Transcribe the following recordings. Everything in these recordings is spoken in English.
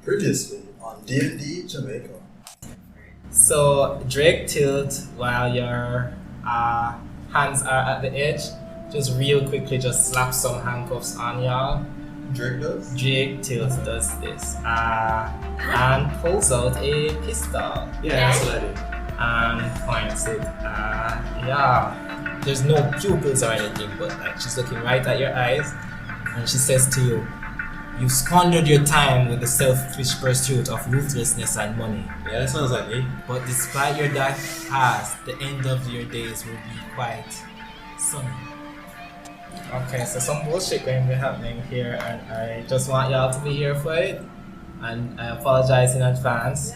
Previously on DnD Jamaica. So Drake tilt while your hands are at the edge. Just real quickly, just slap some handcuffs on y'all. Drake does? Drake tilt does this and pulls out a pistol. Yeah, that's what I did. And points it. There's no pupils or anything, but like she's looking right at your eyes, and she says to you, "You've squandered your time with the selfish pursuit of ruthlessness and money. Yeah, that sounds like me. But despite your dark past, the end of your days will be quite sunny." Okay, so some bullshit going to be happening here, and I just want y'all to be here for it. And I apologize in advance.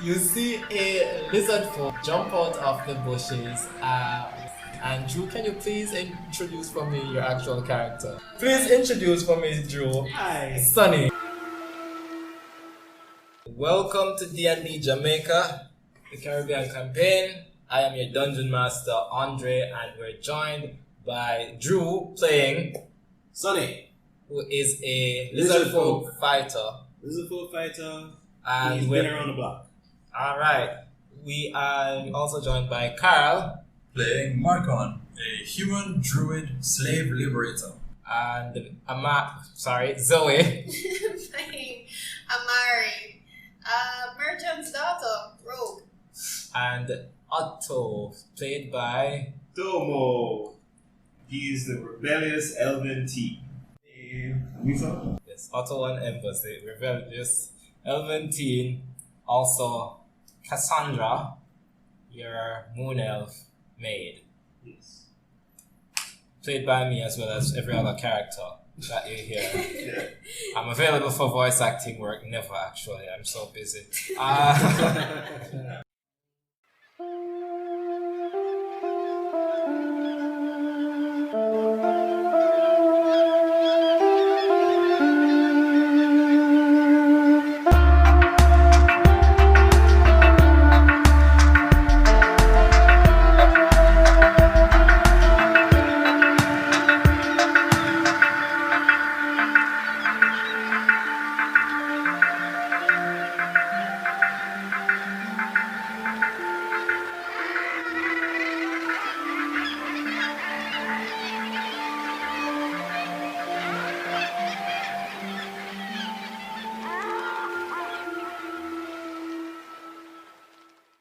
You see a lizard folk jump out of the bushes. And Drew, can you please introduce for me your actual character? Please introduce for me, Drew. Hi. Sunny. Welcome to DnD Jamaica, the Caribbean campaign. I am your dungeon master, Andre, and we're joined by Drew playing Sunny, who is a lizard folk fighter. Lizard folk fighter. And He's been around the block. Alright. We are also joined by Karl. Playing Marcon, a human druid slave liberator. And Zoe. Playing Amari, merchant's daughter, rogue. And Otto, played by Domo. He's the rebellious elven teen. yes, Ottowan and Embers, the rebellious elven teen. Also, Cassandra, your moon elf maid. Yes. Played by me as well as every other character that you hear. I'm available for voice acting work. Never, actually. I'm so busy.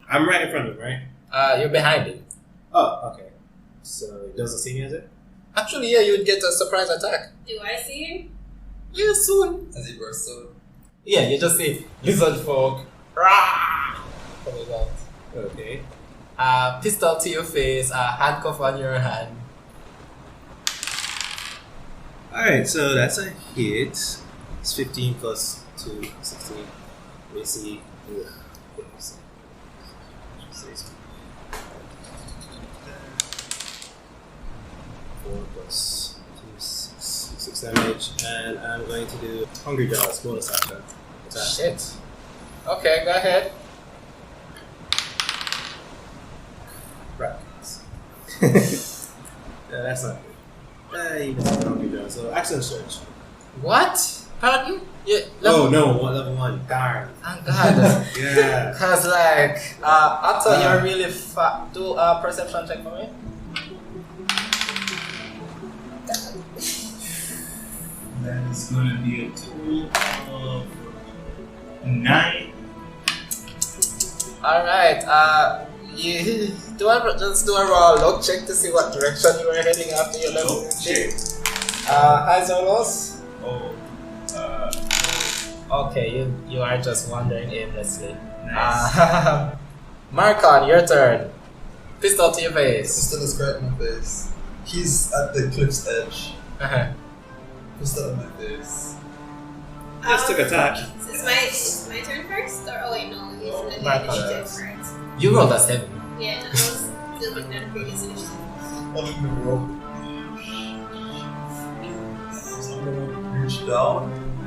I'm right in front of him, right? You're behind him. Oh, okay. So he doesn't see me, is it? Actually, yeah, you'd get a surprise attack. Do I see him? Yeah, soon. As he bursts out. Yeah, you just see lizard folk rah, coming out. Okay. Pistol to your face, handcuff on your hand. Alright, so that's a hit. It's 15 plus 2, 16. Let me see. Ugh. 4 plus 2, 6 damage, and I'm going to do Hungry Jaws bonus action. Shit. Okay, go ahead. Right. Yeah, that's not good. You missed Hungry Jaws, so action search. What? Pardon? Yeah. Oh no, level 1. Darn. Thank God. Yeah. Cause like, Otto, you're really fat. Do a perception check for me. That is going to be a total of 9. Alright, you just do a raw look check to see what direction you were heading after your level. Okay. Highs or lows? Oh. Okay, you are just wandering aimlessly. Nice. Marcon, your turn. Pistol to your face. Pistol is right in my face. He's at the cliff's edge. Pistol in my face. Just took attack. It's my turn first? Or, oh wait, no, he's in my the initiative turn. first. You rolled a 7. Yeah, I was still looking at the previous initiative. Following the rope. So I'm gonna reach down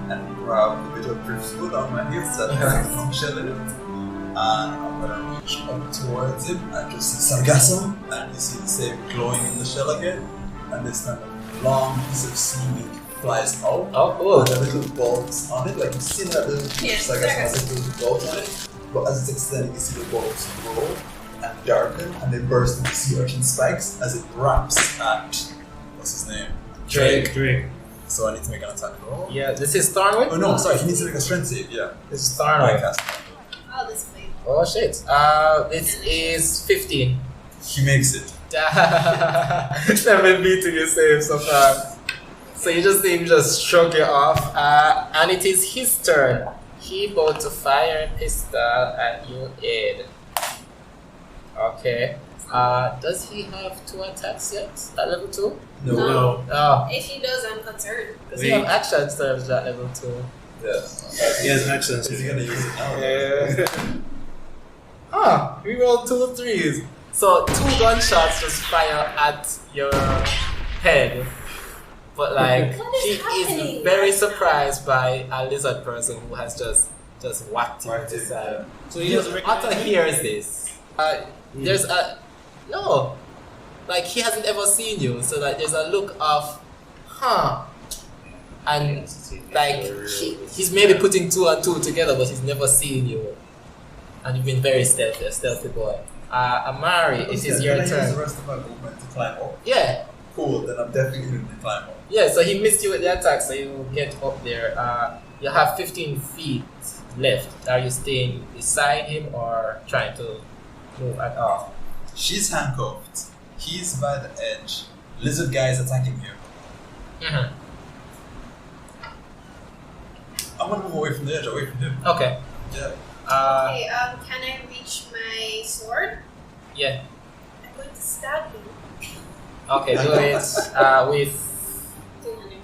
and grab a bit of driftwood on my hips that has a long shell in it. And I'm gonna reach up towards him and just sargasso him, and you see the same glowing in the shell again. And this time a long piece of seaweed flies out. Oh, cool. And there are little bulbs on it, like you've seen that little Yes, like there has little bulbs on it. But as it's extending, you see the bulbs grow and darken, and they burst into sea urchin spikes as it wraps at what's his name? Drake. So I need to make an attack roll. Yeah, this is Thornwick? Oh no, sorry, he needs to make a strength save. Yeah. This is Alright, Thornwick. cast. Oh, this way. Oh shit. This is 15. He makes it. Never beating your save so far. So you just see him just shrug it off. And it is his turn. He about to fire a pistol at you, Ed. Okay. Does he have 2 attacks yet at level 2? No. Oh. If he does, I'm concerned. Does he have action serves at level 2? Yes. He has action. Is he gonna use it now? Yeah. We rolled 2 3s. So 2 gunshots just fire at your head. But like What is he happening? is very surprised by a lizard person who has just whacked him to the side. So he doesn't Otto hears this. There's a no. Like he hasn't ever seen you, so like there's a look of and like he's maybe putting 2 and 2 together, but he's never seen you. And you've been very stealthy, a stealthy boy. Amari, it is your Can I use turn. the rest of my movement to climb up? Yeah. Cool, then I'm definitely going to climb up. Yeah, so he missed you with the attack, so you get up there. You have 15 feet left. Are you staying beside him or trying to move at all? She's handcuffed. He's by the edge. Lizard guy is attacking him. Mm-hmm. I'm gonna move away from the edge, away from him. Okay. Yeah. Okay, can I reach my sword? Yeah. I'm going to stab him. Okay, do it with... 200.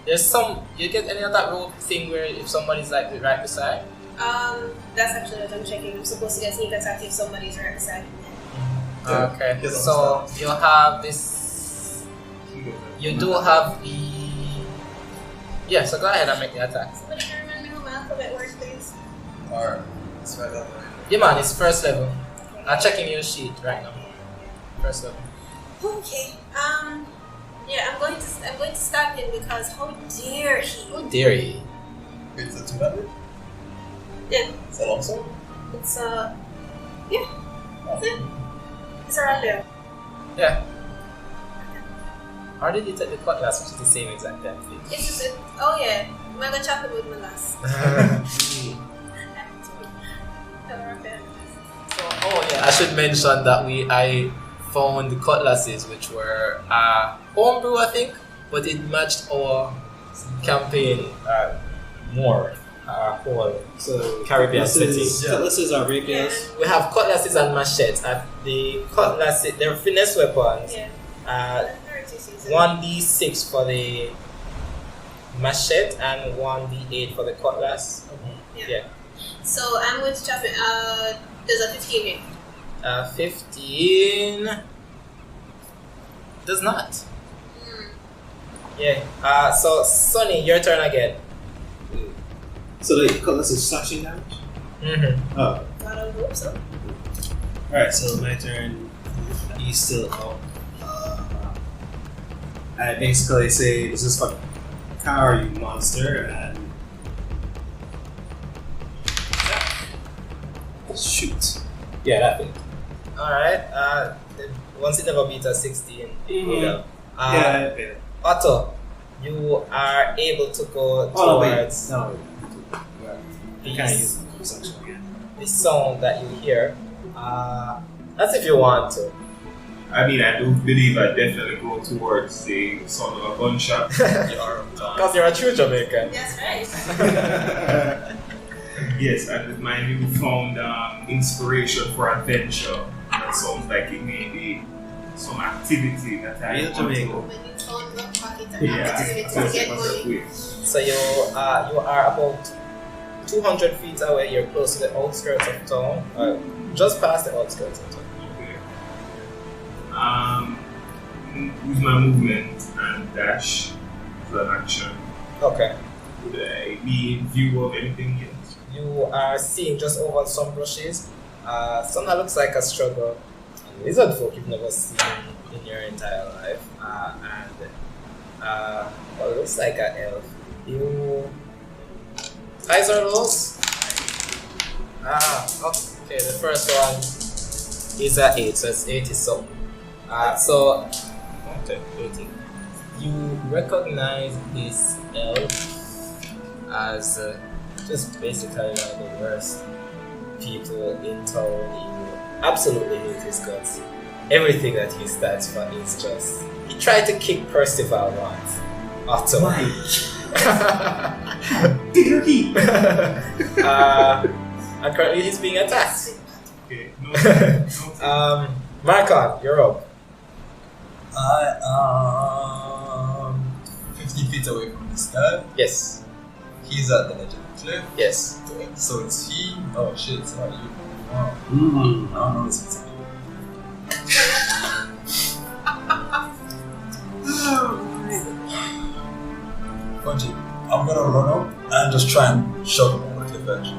There's some... You get any of that rope thing where if somebody's like right beside? That's actually what I'm checking. I'm supposed to get sneak attack if somebody's right beside me. Yeah. Okay, Yes, so you have this... You do have the... Yeah, so go ahead and make the attack. Somebody can remind me how my alphabet works, please. Alright. It's right up there. Yeah man, it's first level. I'm checking your sheet right now. First level. Okay. Yeah, I'm going to stab him because how dare he? How dare he? Wait, is that 200? Yeah, Is that also? it's yeah, that's it. It's around there. Yeah. Or did you take the cutlass, which is the same exact template? It's just oh yeah, I'm gonna chop him with my last. Oh yeah, I should mention that I found the cutlasses which were homebrew, I think, but it matched our campaign more whole So Caribbean setting. Cutlasses are rapiers. We have cutlasses and machetes. The cutlasses, they're finesse weapons. Yeah. 1d6 for the machete and 1d8 for the cutlass. Yeah. So I'm going to chop it. There's a 15 hit. 15 does not. Yeah. So Sonny, your turn again. So the cutlass is slashing damage? Mm-hmm. Oh. God, I hope so. Alright, so my turn. He's still out. I basically say, this is for Karl, you monster, and... Shoot. Yeah, that thing. Alright. Once it never beat a 16. Yeah, yeah. Otto, you are able to go Oh, wait. towards No. You can't use perception again. the sound that you hear. That's if you want to. I mean, I do believe I definitely go towards the sound of a gunshot. Because you're a true Jamaican. That's right. Yes, and with my newfound inspiration for adventure, that sounds like it may be some activity that I Yeah, want Jamaica. to. When you found the pocket and Yeah, activity to that's get what's money. up. So you are about 200 feet away. You're close to the outskirts of town, just past the outskirts of town. Use my movement and dash for an action. Okay. Would I be in view of anything yet? You are seeing just over some bushes. Something that looks like a struggle. Lizard folk you've never seen in your entire life. And Well, looks like an elf. You highs or lows? Okay. The first one is an 8, so it's 80 so. So okay, 80. You recognize this elf as just basically one of the worst people in town. You absolutely hate his guts. Everything that he stands for is just. He tried to kick Percival once. Otto. Dare he? And currently he's being attacked. Okay, no. Marcon, you're up. I am 50 feet away from this guy. Yes. He's at the edge of the cliff. Yes. So it's he. Oh shit, it's not you. Wow. Mm. I don't know this is you. Funky, I'm gonna run up and just try and shove him over the cliff edge.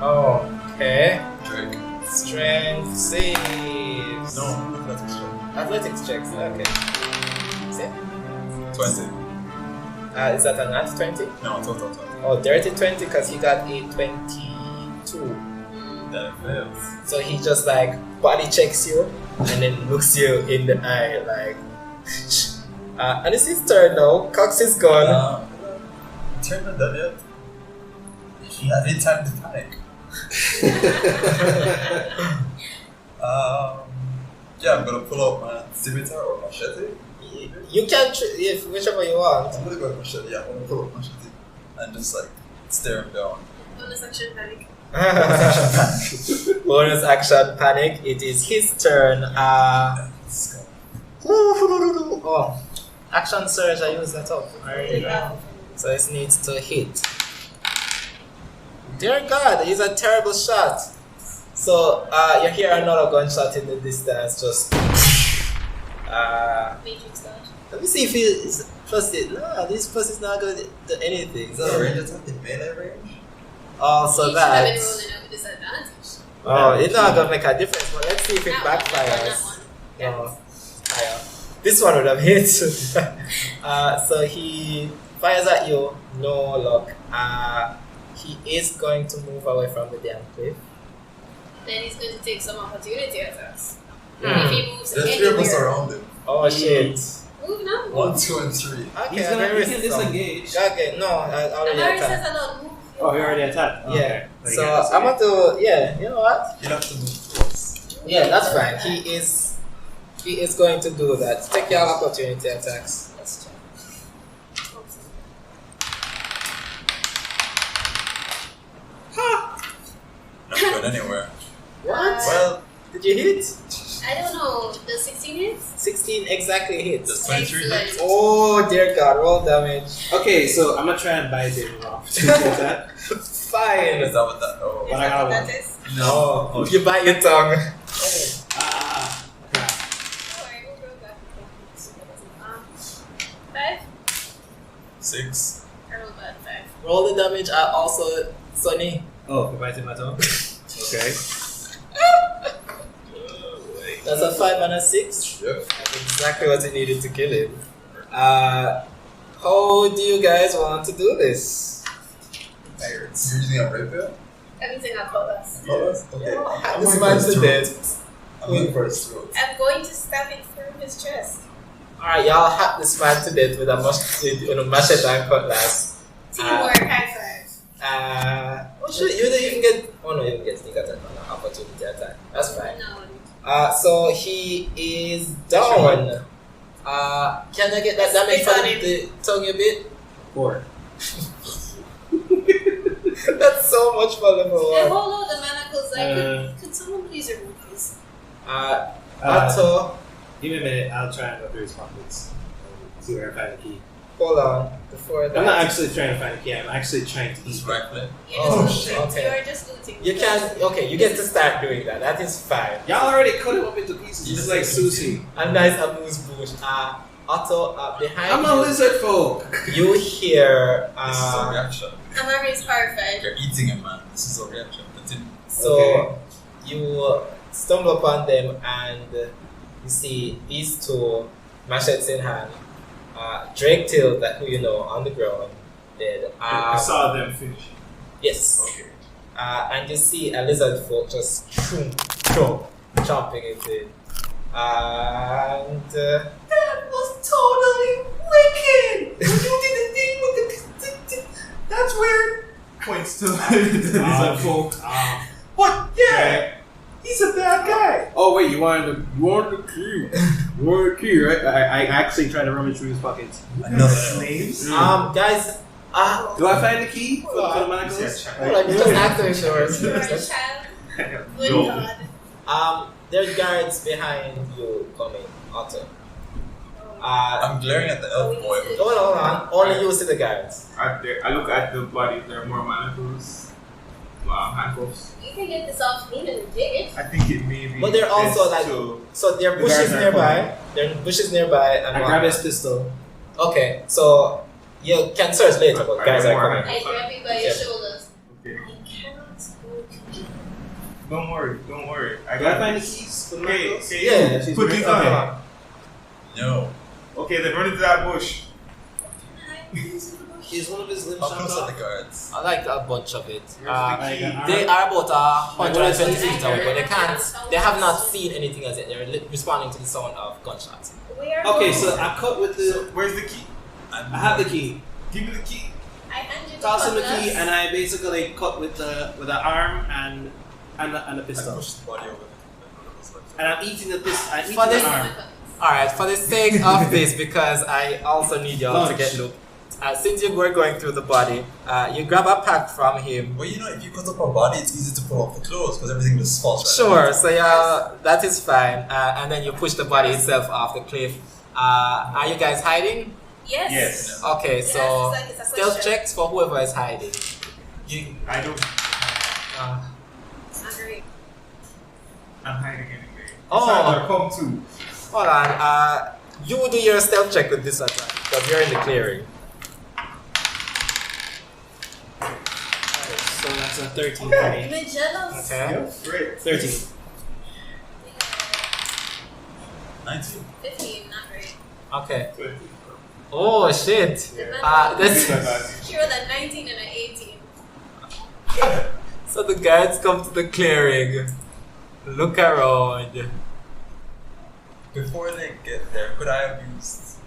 Okay. Drake. Strength saves. No, athletics check. Athletics checks. Okay. See? 20. Is that a nat 20? No, total 20. Oh, dirty 20 because he got a 22. That fails. So he just like body checks you and then looks you in the eye like. And it's his turn now. Cox is gone. Turn not done yet. He had any time to panic. Yeah, I'm gonna pull out my scimitar or machete. You can if whichever you want. I'm gonna go with machete. Yeah, I'm gonna pull out machete and just like stare him down. Bonus action panic. Bonus action panic. It is his turn. Oh, action surge. I use that up. Alright. So it needs to hit. Dear God, he's a terrible shot. So you hear another gunshot in the distance. Just Matrix dodge. let me see if he is plus it. No, this plus is not going to do anything. Is that a range attack in melee range? Oh, so You should have been that. rolling out with disadvantage. Oh, it's not gonna make a difference. But let's see if it That one, backfires. that one. No, higher. This one would have hit. So he fires at you. No luck. He is going to move away from the damn cliff. Then he's going to take some opportunity attacks. Hmm. If he moves There's 3 of us anywhere. around him. Oh shit. Move now. 1, 2, and 3. Okay, He's gonna there is he can some- disengage. Okay, no, I already Amari attacked. says a lot. Move. Oh, he already attacked. Yeah. Okay. So I'm going to. Yeah, you know what? You'd have to move close. Yeah, that's fine. He is going to do that. Take your opportunity attacks. Let's check. Not going anywhere. What? Well, Did you hit? I don't know. Does 16 hits? 16 exactly hits. does 23 hit? Excellent. Oh dear God! Roll damage. Okay, so I'm gonna try and bite him off. Is that? Fine. Is that what that? Oh. But I got That one. is. No, Oh, you bite your tongue. Ah, crap. Alright, we'll go back. 5? 6. I rolled bad 5. Roll the damage. Also, Sonny. Oh, for biting my tongue? Okay. That's a 5 and a 6. Yep. That's exactly what you needed to kill him. How do you guys want to do this? You're using a rapier? I'm using a cutlass. Cutlass? Okay. I'm This going man's for his to throat. death. I'm going for his throat. I'm going to stab it through his chest. Alright, y'all hack this man to death with a machete and cutlass. Teamwork, high five. Oh shit, you didn't even get. Oh no, you didn't get sneak attack on an opportunity attack. That's fine. No. So he is down. Can I get that damage Spit on from him. the tongue a bit? 4. That's so much fun And for hold on the manacles. Could someone please remove this? Otto, Give me a minute, I'll try and go through his pockets. See where I find the key. hold on. Before that. I'm not actually trying to find the key, I'm actually trying to He's eat. rifling. You're Oh, just shit. looting. Okay. You are just looting. You can. Okay, you get to start doing that. That is fine. Y'all already cut him up into pieces, just like sushi. A nice amuse bouche. Otto, behind I'm a you, lizard folk! you hear. This is a reaction. Amari is horrified. You're eating him, man. This is a reaction. Continue. So you stumble upon them and you see these two machetes in hand. Drake Till, that who you know, on the ground, dead. I saw them finish. Yes. Okay. And you see a lizard folk just chomping into it. And That was totally wicked! You did the thing with the... That's weird! Points to the folk. What? Yeah! He's a bad guy! Oh wait, you wanted the key. You wanted the key, right? I actually tried to rummage through his pockets. Another slaves? guys, Do I find the key for the manacles? just acting shores. You're a child. Good No. God. There's guards behind you coming, Otto. I'm glaring at the elf boy. Hold on. Only you see the guards. I look at the body. There are more manacles. Handcuffs. You can get this off me in a day. I think it may be. But they're also best like, to- so there are The bushes guards are nearby. There are bushes nearby, and I grab his pistol. Okay, so you can search later, but guys are coming. I grab you by your Yeah. shoulders. Okay. I cannot go to jail. Don't worry. Do I find the keys for the Okay, manacles? okay. Yeah, she's Put right. these Okay. on. No. Okay, then run into that bush. Is one of his limbs How shot close are off? the guards? I like a bunch of it. Like an They arm? are about 120 feet away, but they have not Where seen anything as yet. They're responding to the sound of gunshots. Okay, so I cut with the... Where's the key? I have the key. Give me the key. I hand you the Toss him the cutlass. key, and I basically cut with the arm and the I pistol. push the body over. And I'm eating the pistol. I'm eating For this- the arm. Alright, for the sake of this, because I also need y'all to get looked. Since you were going through the body, you grab a pack from him. Well, you know, if you cut up our body, it's easy to pull off the clothes because everything just falls right Sure, so yeah, that is fine. And then you push the body itself off the cliff. Are you guys hiding? Yes. Yes. Okay, Yes, so it's a stealth question. checks for whoever is hiding. I don't. Uh, Agree. I'm hiding anyway. Oh. Sandra, come too. hold on, you do your stealth check with this attack, because you're in the clearing. So that's a 13 Okay. for me. I'm jealous. Okay. Yep, great. 13. 19. 15, not great. Okay. Oh shit. This. She rolled a 19 and an 18. So the guards come to the clearing, look around. Before they get there, could I have used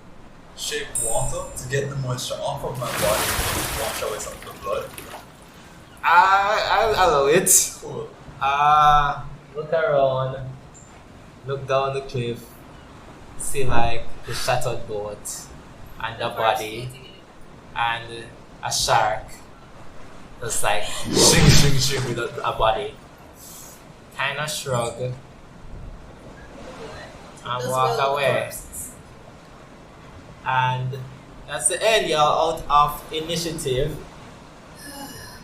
shape water to get the moisture off of my body and wash away some of the blood? I'll allow it. Cool. Look around, look down the cliff, see like the shattered boat and the body and a shark just like shing with a body. Kinda shrug and Those walk were the away. corpses. And that's the end, y'all, out of initiative.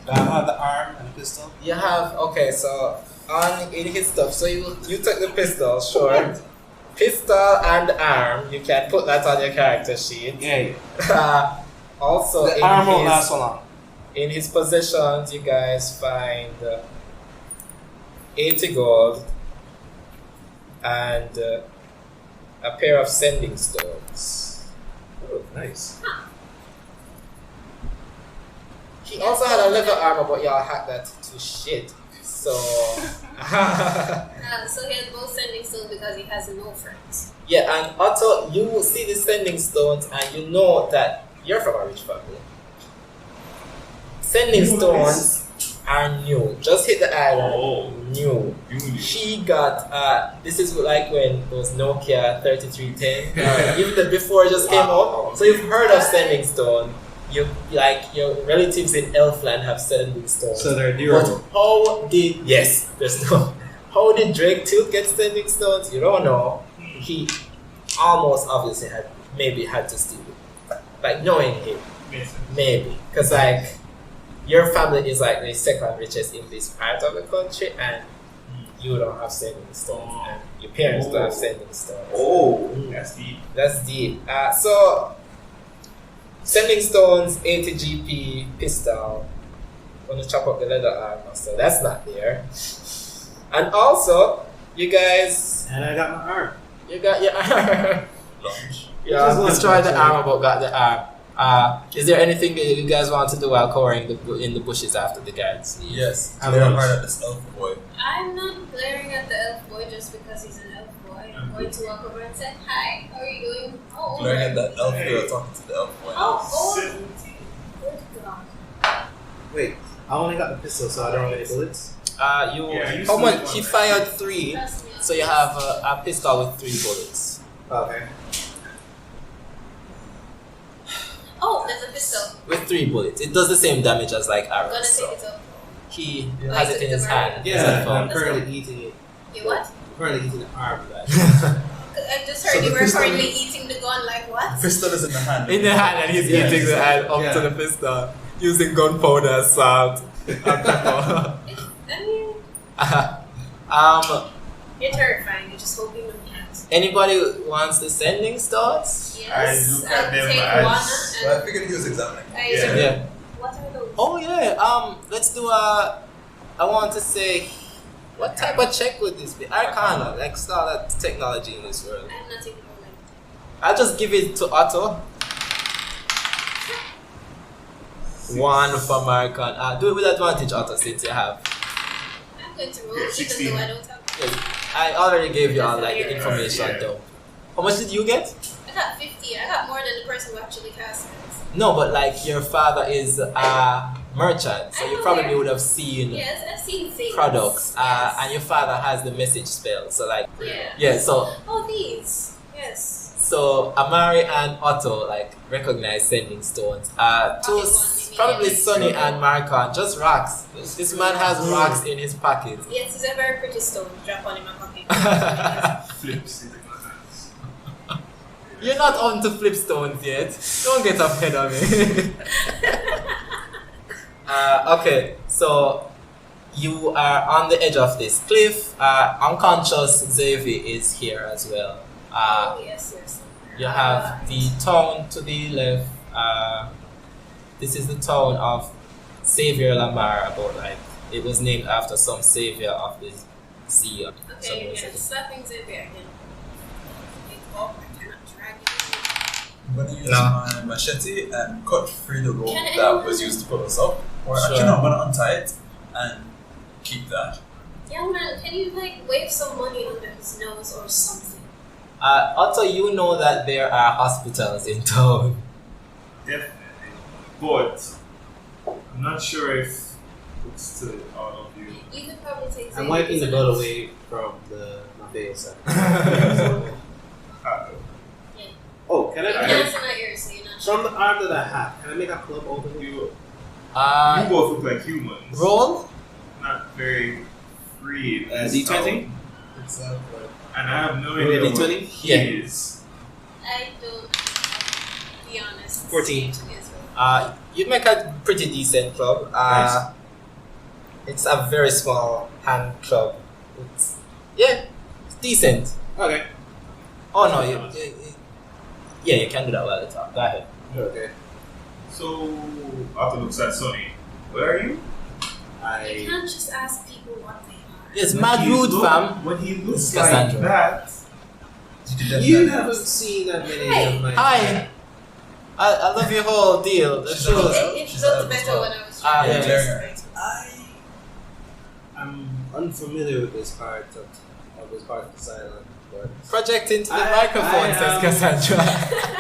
Do I have the arm and the pistol? You have, okay, so in his stuff, so you took the pistol, sure. Pistol and arm, you can put that on your character sheet. Yeah. Also, The arm won't last so long. in his possessions, you guys find 80 gold and a pair of sending stones. Oh, nice. He also had a leather armor, but y'all hacked that to shit. So, So he has both sending stones because he has no friends. yeah, and Otto, you see the sending stones and you know that you're from a rich family. Sending stones are new. Just hit the island. Oh. New. She got, this is like when those Nokia 3310, even the before it just came out. So you've heard of sending stone. You like your relatives in Elfland have sending stones. So they're But durable. how did how did Drake Tooth get sending stones? You don't know. He almost obviously had to steal it. Like knowing him, maybe because like your family is like the second richest in this part of the country, and you don't have sending stones, and your parents don't have sending stones. Oh, that's deep. That's deep. So sending stones, 80 GP, pistol. Gonna chop up the leather armor, so that's not there. And also, you guys, And I got my arm. you got your arm. lunge. Yeah, destroyed the armor but got the arm. Is there anything that you guys want to do while covering in the bushes after the guards leave? Yes, I'm glare lunge. hard at this elf boy. I'm not glaring at the elf boy just because he's an elf boy. I'm going to walk over and say, "Hi, how are you doing?" Oh, Glaring at that elf girl talking to the elf boy. Oh, 70. good God. Wait, I only got the pistol, so I don't have any bullets. Yeah, you How still much? have He one, fired 3, Trust me. so you have a pistol with 3 bullets. Okay. Oh, there's a pistol. With 3 bullets, it does the same damage as like I'm gonna arrows. take So it up. he has it in his hand. Yeah, It's I'm a currently eating it. You what? I'm currently eating the arm of that. I just So heard the you were pistol- currently eating the gun. Like what? Pistol is in the hand. in the hand, and he's Yes. eating the hand up Yeah. to the pistol using gunpowder, salt, and pepper. I mean, you're terrifying. You're just hoping you can't. Anybody wants the sending starts? Yes, I look at I'll them take as- one Well, I and figured he was examining. Yeah. What are those? Oh yeah. Let's do I want to say, what type of check would this be? Arcana, like start that technology in this world. I'm not even rolling. I'll just give it to Otto. 1 for Marcon. Do it with advantage, Otto, since you have. I'm going to roll Yeah, even 16. though I don't have. Yes, I already gave you all like the information Yeah. though. How much did you get? I got 50. I got more than the person who actually cast it. No, but like your father is a merchant, so I you know probably where- would have seen Yes, I've seen things. products. Yes. And your father has the message spell, so like Yeah. yeah. So Oh, these. Yes. Amari and Otto like recognize sending stones. Probably Sonny and Marcon, just rocks. This man has rocks in his pocket. Yes, it's a very pretty stone. Drop one in my pocket. Flips it in my hands. You're not on to flip stones yet. Don't get ahead of me. Okay, so you are on the edge of this cliff. Unconscious Xavier is here as well. Oh, yes, yes. You have the town to the left. This is the town of Savior Lamar. About like it was named after some savior of the sea. Okay, yeah, slapping Xavier again. Oh, I cannot drag it. I'm gonna use No. my machete and cut free the rope Can that anyone- was used to pull us up. Or Sure. actually, no, I'm gonna untie it and keep that. Young man, can you like wave some money under his nose or something? Also, you know that there are hospitals in town. Definitely. But I'm not sure if it's to all of you. You could probably take Xavier. I'm wiping the to blood away from my face. Oh, can You I? can't see my ears, so you're not From the arm that I have, can I make a club out of it? You Uh, both look like humans. roll. Not very free. D20? Exactly. And I have no Roll a idea what D20? he Yeah. is. I don't. To be honest. 14. Same to me as well. You make a pretty decent club. Nice. It's a very small hand club. It's it's decent. Okay. Oh no, yeah, you can do that while it's up. Go ahead. Okay. So, Otto looks at Sonny. Where are you? You I. can't just ask people what they are. It's mad rude, fam. When he looks Cassandra. like that, You haven't seen that many of my. Hi. I love your whole deal. The She's shows. It She's felt out as better well. when I was Ah, trying to yeah. explain. I'm unfamiliar with this part of this part of this island, but Project into the I microphone, says am- Cassandra.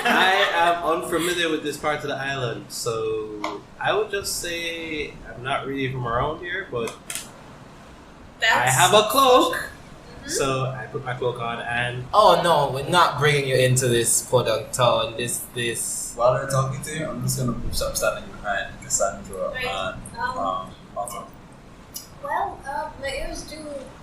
I am unfamiliar with this part of the island, so I would just say I'm not really from around here, but I have a cloak, so I put my cloak on and Oh no, we're not bringing you into this podunk town. This. While they're talking to you, I'm just gonna stop standing behind Cassandra Right. and Otto. Well, my ears do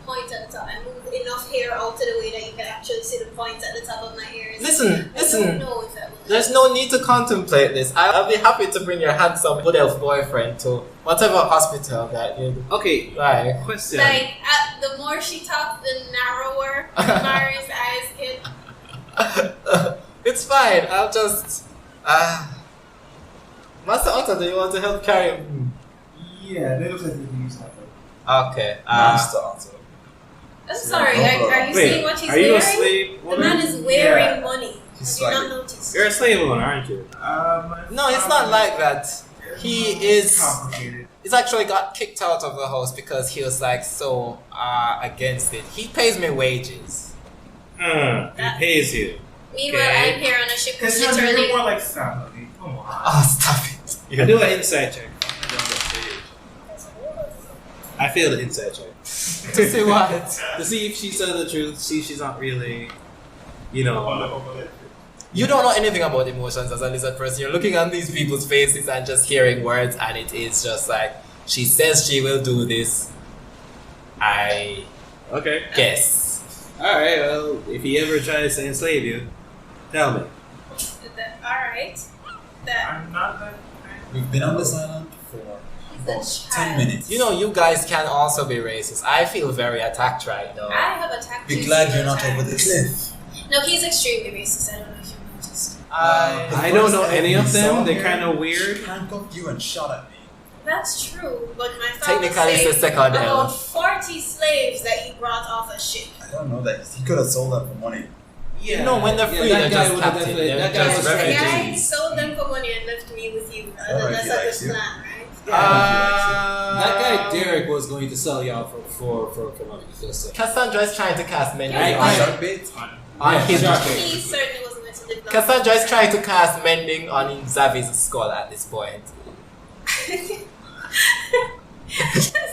point at the top. I moved enough hair out of the way that you can actually see the points at the top of my ears. Listen. I don't know if that will There's no need to contemplate this. I'll be happy to bring your handsome good elf boyfriend to whatever hospital that you okay. like. Question. Like, the more she talks, the narrower Mari's eyes get. It's fine. I'll just. Master Otto, do you want to help carry him? yeah, they look like they can use that. Okay. Master Otto. I'm sorry, no are problem. you Wait, seeing what he's are you a slave? slave The woman? man is wearing Yeah. money. He's Have you not swaggy. noticed? You're a slave owner, aren't you? No, it's not like that. He is. complicated. He's actually got kicked out of the house because he was like so against it. He pays me wages. He pays you. Meanwhile, Okay. I'm here on a ship It's literally. more like family. Come on. Oh, stop it! You can do an inside check. I failed the inside check. To see what? To see if she's telling the truth, see if she's not really, you know. You don't know anything about emotions as a lizard person. You're looking at these people's faces and just hearing words, and it is just like she says she will do this. I Okay. guess. Alright, well, if he ever tries to enslave you, tell me. Alright. That. I'm not that We've been on this island for about 10 minutes. You know, you guys can also be racist. I feel very attacked right now. I have attacked Be you glad you're several not over the times. cliff. No, he's extremely racist. I don't know if you noticed. I don't know any of them. They're kind of weird. Handcuffed you and shot at me. That's true, but my father Technically, it's the second about elf. 40 slaves that you brought off a ship. I don't know that. He could have sold them for money. Yeah. You know, when they're free, that they're guy just would have captive. definitely- They're that guy just was The guy refugees. sold them for money and left me with you. Alright, That's he not likes the you. plan, right? That guy Derek was going to sell y'all for money. Just say. Cassandra is trying to cast mending I- on, Shark bait? on his. shark He certainly wasn't going to live long. Cassandra is trying to cast mending on Xavi's skull at this point.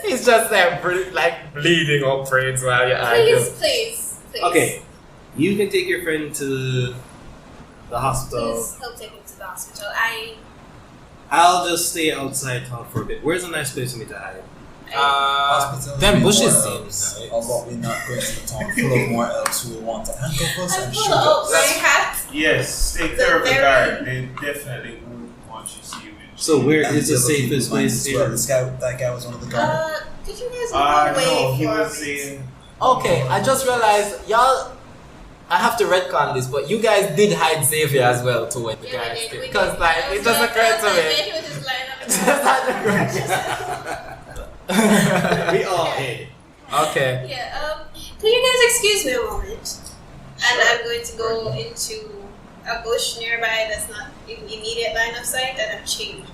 He's just there, like bleeding up brains while you argue. Please. Okay, you can take your friend to the hospital. Please help take him to the hospital. I'll just stay outside town for a bit. Where's a nice place for me to hide? Hospitals Them need bushes more seems elves. nice. How about we not go to the town full of more elves who will want to handcuff us I and pull shoot out us? my hat. Yes, take care of the Very- guard. They definitely won't want you to see you in. So where And is the other safest people's place minds as well. here? That guy was one of the guards. Could you guys No, wait he for was me? saying. Okay, I just realized y'all. I have to retcon this, but you guys did hide Xavier as well too when the Yeah, guys we did. did. We Because did. like I it was just like- occurred I to was like, me. he was just lying Just had to We all hid. Okay. Yeah, can you guys excuse me a moment? And I'm going to go into a bush nearby that's not in immediate line of sight and I'm changed.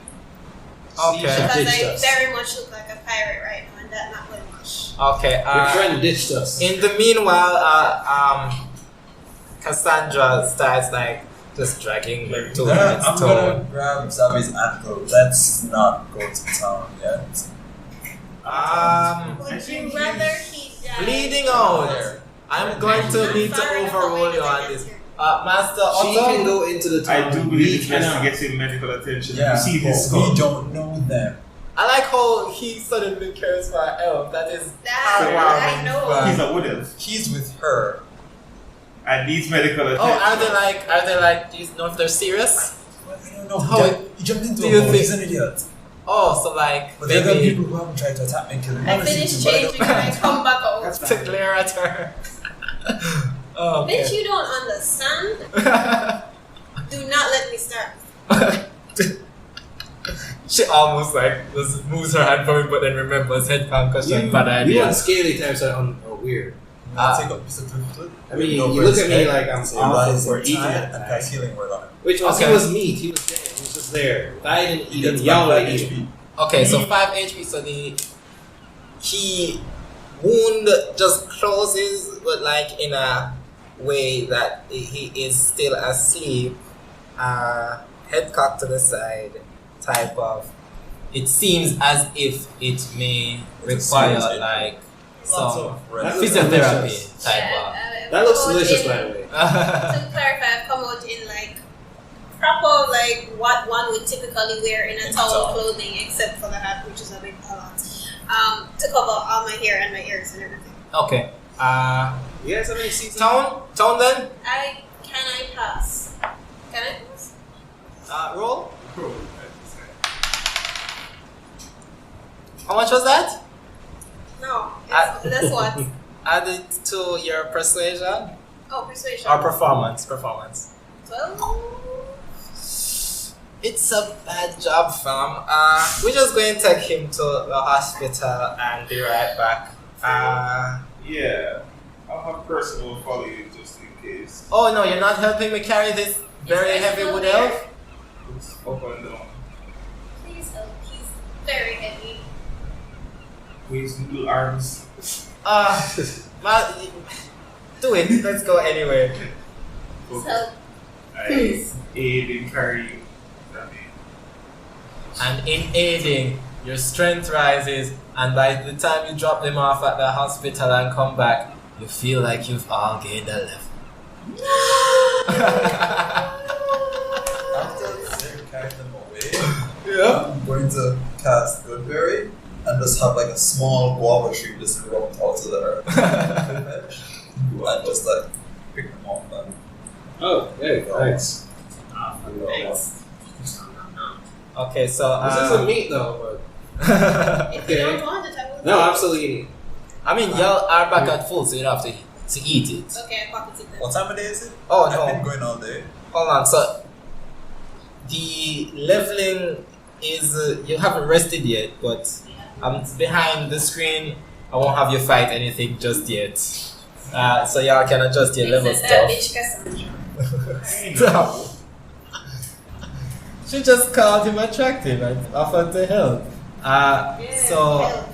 Okay. Because Ditched I us. very much look like a pirate right now and that not very much. Okay. Your friend ditched us. In the meanwhile, Cassandra starts like just dragging him to Yeah, its I'm toe. gonna grab Zavi's ankle. Let's not go to town yet. Would you rather he died? Bleeding out. I'm going to need to overrule you on this. Master She can Otto. go into the town. I do believe it's We best to cannot. get him medical attention. Yeah, You see his but we skull. don't know them. I like how he suddenly cares for an elf. That is That, I know. heartwarming. He's a wood elf He's with her. and needs medical attention. Oh, are they like? Do you know if they're serious? Well, we don't know. How He jumped into do a you boat. think- He's an idiot. Oh, so like But there are maybe people who haven't tried to attack me and kill me. I finished changing and I come back out. to glare at her. Oh, Bitch, okay. you don't understand. Do not let me start. She almost like just moves her hand from it, but then remembers head concussion. Bad You idea. and scaly types are weird. Take up Mr. Clifford. I mean, you look at me like I'm awful for eating and it. cast healing word on it. Which was, Okay. he was meat. He was dead. He was just there. If I didn't eat him, Gets y'all back would eat 5 him. HP. Okay, so 5 HP. So he wound just closes, but like in a way that he is still asleep. Head cocked to the side, type of. It seems as if it may It's a require serious like Lots some of rest. looks physiotherapy delicious. type That looks delicious, by the way. of. To clarify, I've come out in like proper, like what one would typically wear in a towel clothing, except for the hat, which is a big lot. To cover all my hair and my ears and everything. Okay. You guys have any season? Tone then. Can I pass? Can I pass? Roll. How much was that? No. I- That's what? Add it to your persuasion Oh, persuasion. or performance. 12. It's a bad job, fam. We're just going to take him to the hospital and be right back. Yeah, I'll have personal follow you just in case. Oh no, you're not helping me carry this very heavy wood elf? It's up and down. Please help. He's very heavy. With his little arms. Well, do it. Let's go anyway. So, I aid in carrying. And in aiding, your strength rises, and by the time you drop them off at the hospital and come back, you feel like you've all gained a level. After Sarah carried them away, Yeah. I'm going to cast Goodberry and just have like a small guava tree just erupt out of the earth. And just like pick them off and Oh, hey, thanks. thanks. Okay, so This isn't meat though, If you don't want it, I will. but no, absolutely. I mean, y'all are back at full, so you don't have to eat it. Okay, I pocket it then. what time of day is it? Oh I've been no, going all day. hold on. So the leveling is you haven't rested yet, but behind the screen. I won't have you fight anything just yet. So y'all can adjust your level Except that stuff. bitch Cassandra. Stop. She just called him attractive and offered to help. So help.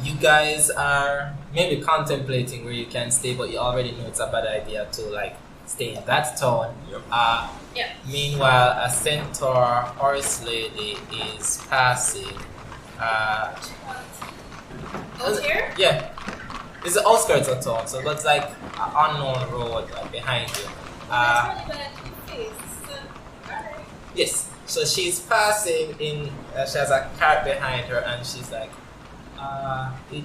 you guys are maybe contemplating where you can stay, but you already know it's a bad idea to like stay in that town. Yep. Meanwhile, a centaur horse lady is passing. Out here? Yeah, it's the outskirts of town, so it's like an unknown road like behind you. That's really bad face. Alright. Yes, so she's passing in, she has a cart behind her and she's like, it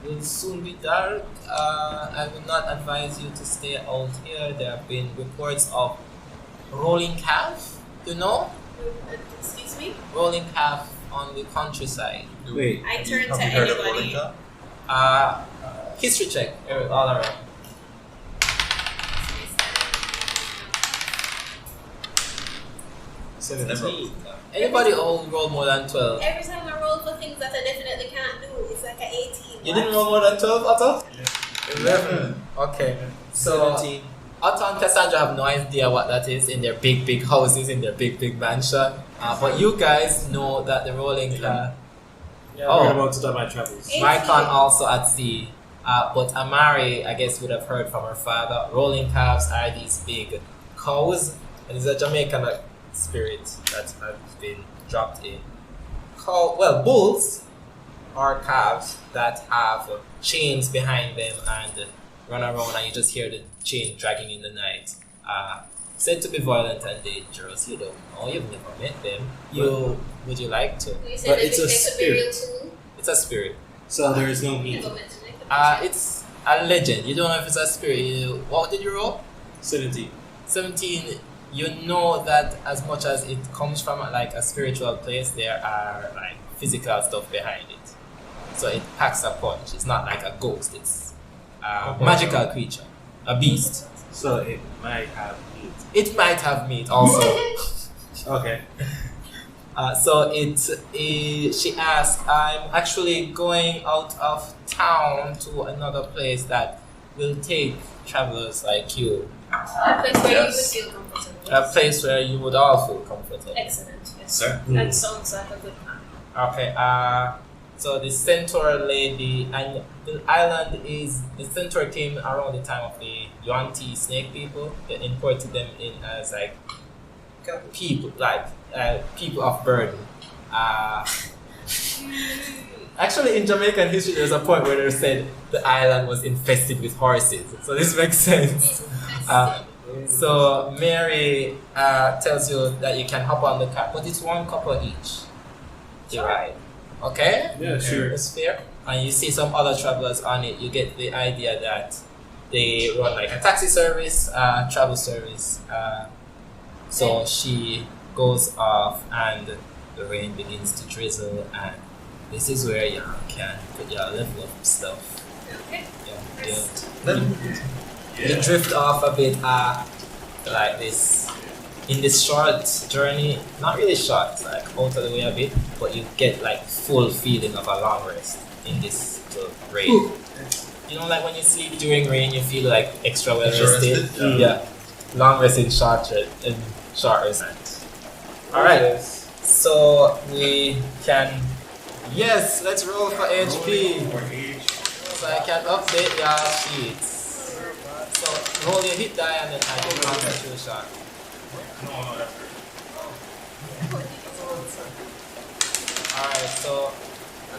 will soon be dark. I would not advise you to stay out here. There have been reports of rolling calf, you know? Excuse me? Rolling calf on the countryside. Wait. I turn Have to you heard of anybody. Orinka? History check, all around. Anybody who roll more than 12? Every time I roll for things that I definitely can't do, it's like an 18. You didn't roll more than 12, Otto? 11. Okay. So, 17. Otto and Cassandra have no idea what that is in their big houses, in their big mansion. But you guys know that the rolling calf. Yeah, Oh. I'm about to start my travels. Marcon also at sea. But Amari, I guess, would have heard from her father. Rolling calves are these big cows. And it's a Jamaican spirit that has been dropped in. Bulls are calves that have chains behind them and run around, and you just hear the chain dragging in the night. Said to be violent and dangerous. You don't know, you've never met them. Would you like to? You said But that it's a they could be real too. It's a spirit. So there is no meat. Never mentioned it. It's a legend. You don't know if it's a spirit. What did you roll? 17. 17. You know that as much as it comes from like a spiritual place, there are like physical stuff behind it. So it packs a punch. It's not like a ghost. It's a magical creature, a beast. So it might have meat. It might have meat also. Okay. She asked, I'm actually going out of town to another place that will take travelers like you. A place where Yes. you would feel comfortable. A place where you would all feel comfortable. Excellent. Yes. Sir? That sounds like a good plan. Okay, so the centaur lady, and the centaur came around the time of the Yuan-Ti snake people. They imported them in as like people, people of burden. Actually, in Jamaican history, there's a point where they said the island was infested with horses. So this makes sense. So Mary tells you that you can hop on the car, but it's one couple each to ride. Okay? Yeah, sure. It's fair. And you see some other travelers on it. You get the idea that they run like a taxi service, travel service. So she goes off, and the rain begins to drizzle, and this is where you can put your level of stuff. Okay. You drift off a bit like this in this short journey, not really short, like out of the way a bit, but you get like full feeling of a long rest in this rain. You know, like when you sleep during rain, you feel like extra well Extra rested. rested? Yeah. Long rest in short rest. Alright. So we can. Yes, let's roll for HP. So I can update your sheets. So roll your hit die and then add your constitution shot. No, that's Alright, so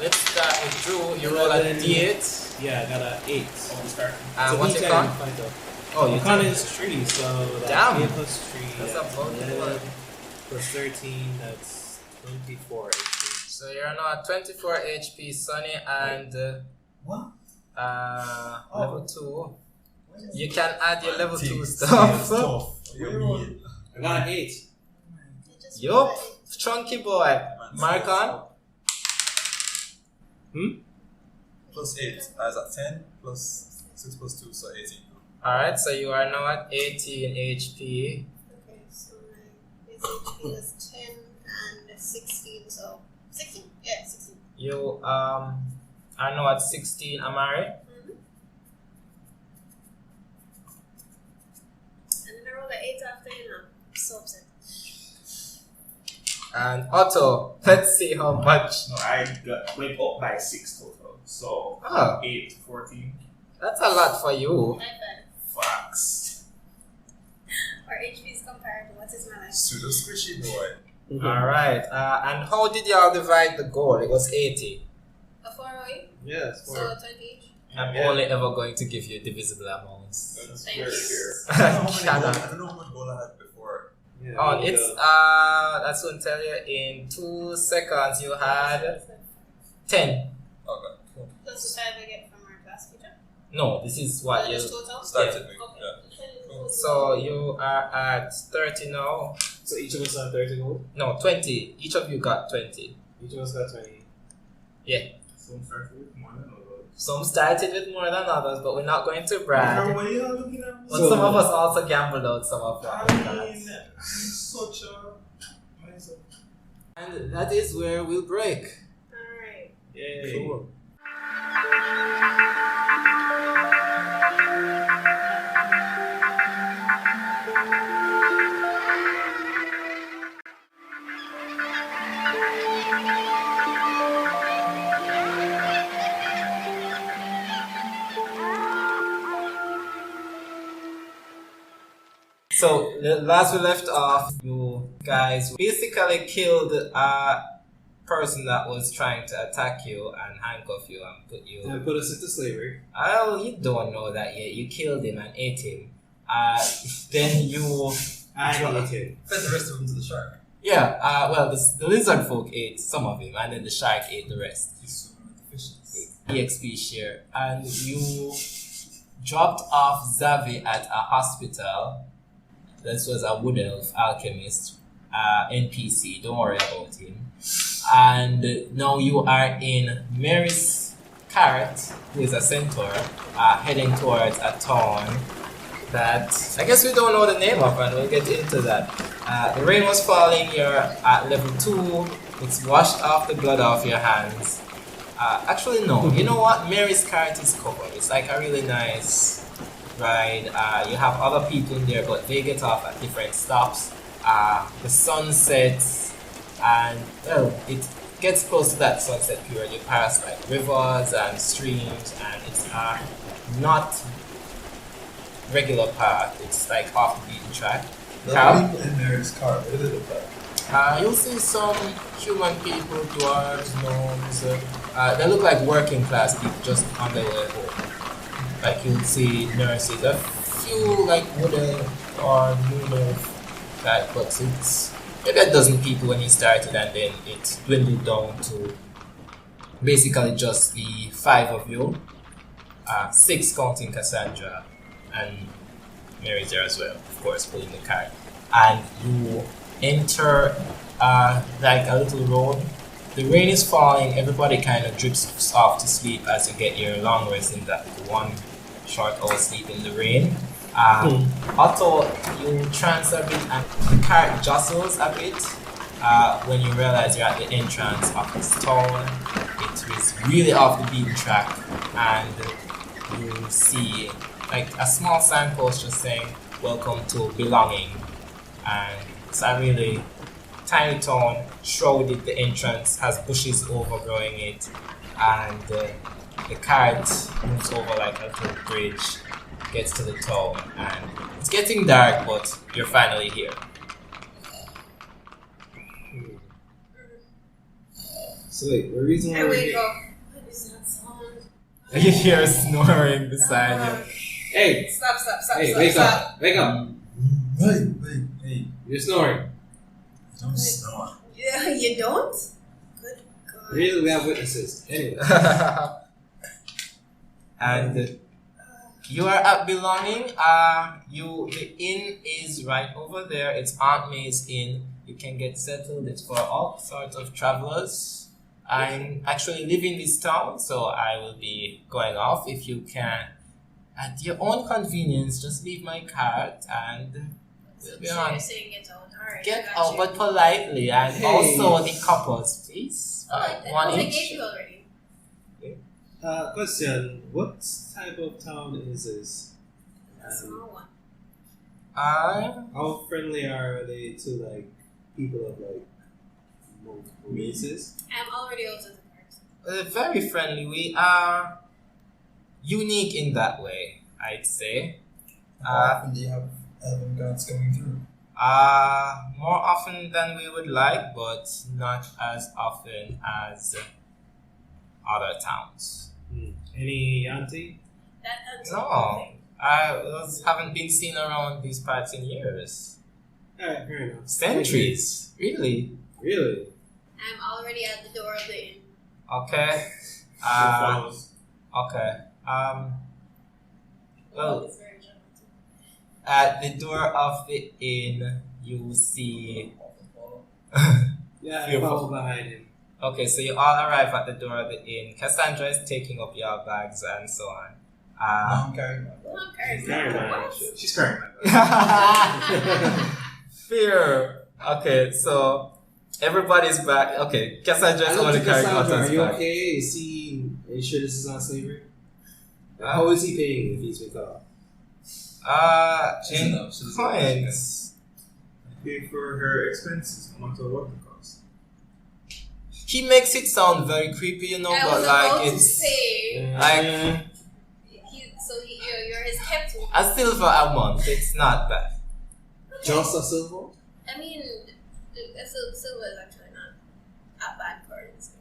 let's start with Drew. You roll a D8. Yeah, I got an 8. And what's your con? Oh, your con is 3, so that's damn. 8 plus 3. That's a bonus. 11 plus 13, that's 24 HP. So you're now at 24 HP, Sonny, and What? level 2. You can add your level 2 What stuff. do you mean? I got an 8. Yup, chunky boy. Marcon? Plus 8. I was at 10 plus 6 plus 2, so 18. Alright, so you are now at 18 HP. Okay, so my base HP is 10 and 16, so 16. Yeah, 16. You are now at 16, Amari. Mm-hmm. And then I rolled an 8 after, you know. I'm so upset. And Otto, let's see how much. No, I went up by 6 total. So, Oh. 8 to 14. That's a lot for you. High Facts. five. Our HP is comparable. What is my life? Pseudo squishy boy. Alright, and how did y'all divide the goal? It was 80. A 408? Yeah, it's 4. So 20 each? I'm only ever going to give you divisible amounts. That's Thank very you. fair. I don't know how much goal I had before. Yeah, Oh, it's that's what I tell you. In 2 seconds, you had 10. Okay, cool. That's the 5 I get from our class teacher. No, this is what you. Just total? Started me. Okay. Yeah. So you are at 30 now. So each of us have 30 gold? No, 20. Each of you got 20. Each of us got 20. Some start with more than others. Some started with more than others, but we're not going to brag. What are you looking at? But some of us also gambled out some of our cards. Such a nice. And that is where we'll break. Alright. Yay. Cool. So, last we left off, you guys basically killed a person that was trying to attack you and handcuff you and put you... And put us into slavery. Oh, you don't know that yet. You killed him and ate him. Then you... I ate him. Fed the rest of them to the shark. Yeah, well, the lizard folk ate some of him and then the shark ate the rest. He's swimming with the fishes. EXP share. And you dropped off Zavi at a hospital. This was a wood elf alchemist, NPC. Don't worry about him. And now you are in Mary's cart, who is a centaur, heading towards a town that I guess we don't know the name of, and we'll get into that. The rain was falling. You're at level 2. It's washed off the blood off your hands. Actually, no. You know what? Mary's cart is covered. It's like a really nice ride. You have other people in there, but they get off at different stops. The sun sets, and well, it gets close to that sunset period. You pass like rivers and streams, and it's not regular path. It's like off the beaten track. The people in Mary's car, what did it look like? You'll see some human people, dwarves, gnomes. They look like working class people just on their way home. Like you'll see nurses, a few like wooden or moon type, but it's maybe a dozen people when he started, and then it dwindled down to basically just the 5 of you, 6 counting Cassandra, and Mary's there as well, of course, pulling the cart. And you enter like a little road. The rain is falling, everybody kind of drifts off to sleep as you get your long rest in that 1 short hour sleep in the rain. Otto, you trance a bit and the cart jostles a bit when you realize you're at the entrance of this town. It is really off the beaten track, and you see like a small signpost just saying "Welcome to Belonging," and it's a really tiny town, shrouded the entrance, has bushes overgrowing it, and the cart moves over like a little bridge, gets to the town, and it's getting dark, but you're finally here. So wait, the reason why I we're wake here... up. What is that sound? You hear snoring beside you. Hey! Stop, Hey, stop, wake stop. up! Wake up! Hey. You're snoring. Don't snore. Yeah, you don't? Good God. Really, we have witnesses. Anyway. And you are at Belonging. The inn is right over there. It's Aunt May's Inn. You can get settled. It's for all sorts of travelers. I'm actually leaving this town, so I will be going off. If you can, at your own convenience, just leave my card and we'll be So on. you're saying get out. Alright. Get got out, you. but politely, and Hey. also the couples, please. Oh, I One think I each. gave you already. Question, what type of town is this? A small one. How friendly are they to like people of like multiple races? I'm already out of the card. Very friendly. We are unique in that way, I'd say. How often do you have elven gods coming through? More often than we would like, but not as often as other towns. Any auntie? That's No, I haven't been seen around these parts in years. Alright, fair enough. Centuries, really. Really? I'm already at the door of the inn. Okay. follows. Okay. Well, It's very gentle. at the door of the inn, you see. Yeah, I Fearful. follow behind him. Okay, so you all arrive at the door of the inn. Cassandra is taking up your bags and so on. I'm carrying my bag. Come on, Karl. Carry my What? shit. She's carrying my bag. Fear. Okay, so everybody's back. Okay, Cassandra is only carrying Cassandra, are Otto's you bag. okay? Are you sure this is not slavery? How is he paying if he's been cut off? She's In enough. She's coins. Pay for her expenses, no matter what the cost. He makes it sound very creepy, you know, I but was about like to it's say, like you're his kept one. a silver a month. It's not bad. Just a silver? I mean, silver is actually not a bad currency.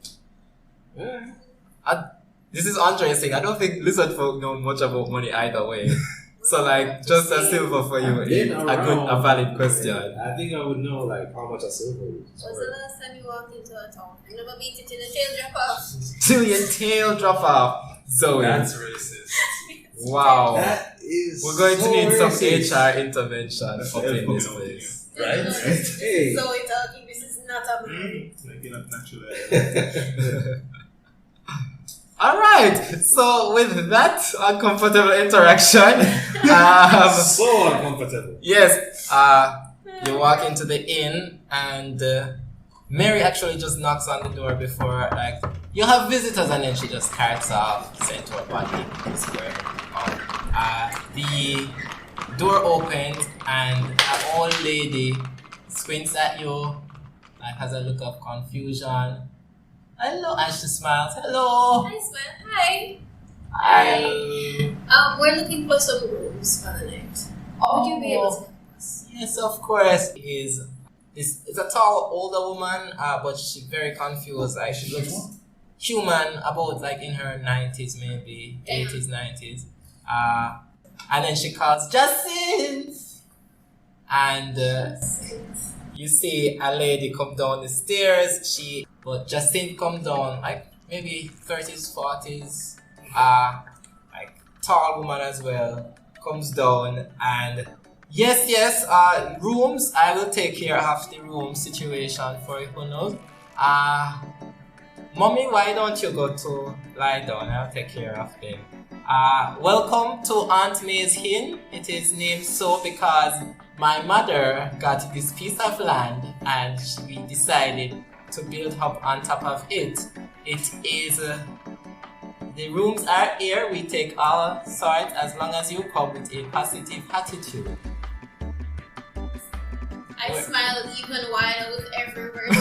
Yeah. This is Andre saying, I don't think lizard folk know much about money either way. So like, just a silver for you is a valid question. I think I would know like how much a silver is. What's the last time you walked into a town? You never beat it in a tail drop off. Till your tail drop off, Zoe. That's racist. Wow. That is We're going to so need some racist. HR intervention up in this That's place. Right? Hey. So we're talking, this is not a movie. Like you're not natural. Alright, so with that uncomfortable interaction, So uncomfortable. yes, you walk into the inn and Mary actually just knocks on the door before, like, you have visitors, and then she just carts off, sent to her body, square. The door opens and an old lady squints at you, like, has a look of confusion. Hello, and she smiles. Hello. Hi, Sven. Hi. Hi. We're looking for some rooms for the night. Would you be able to help us? Yes, of course. Is a tall older woman, but she's very confused. Like she looks human, about like in her 90s, maybe 80s, 90s. And then she calls Jacinth, and you see a lady come down the stairs. But Jacinth come down like maybe 30s, 40s, like tall woman as well, comes down and yes, rooms, I will take care of the room situation for you, who knows. Mommy, why don't you go to lie down? I'll take care of them. Welcome to Aunt May's Inn. It is named so because my mother got this piece of land and we decided to build up on top of it. It is the rooms are here. We take all sorts as long as you come with a positive attitude. I smiled even while I was everywhere.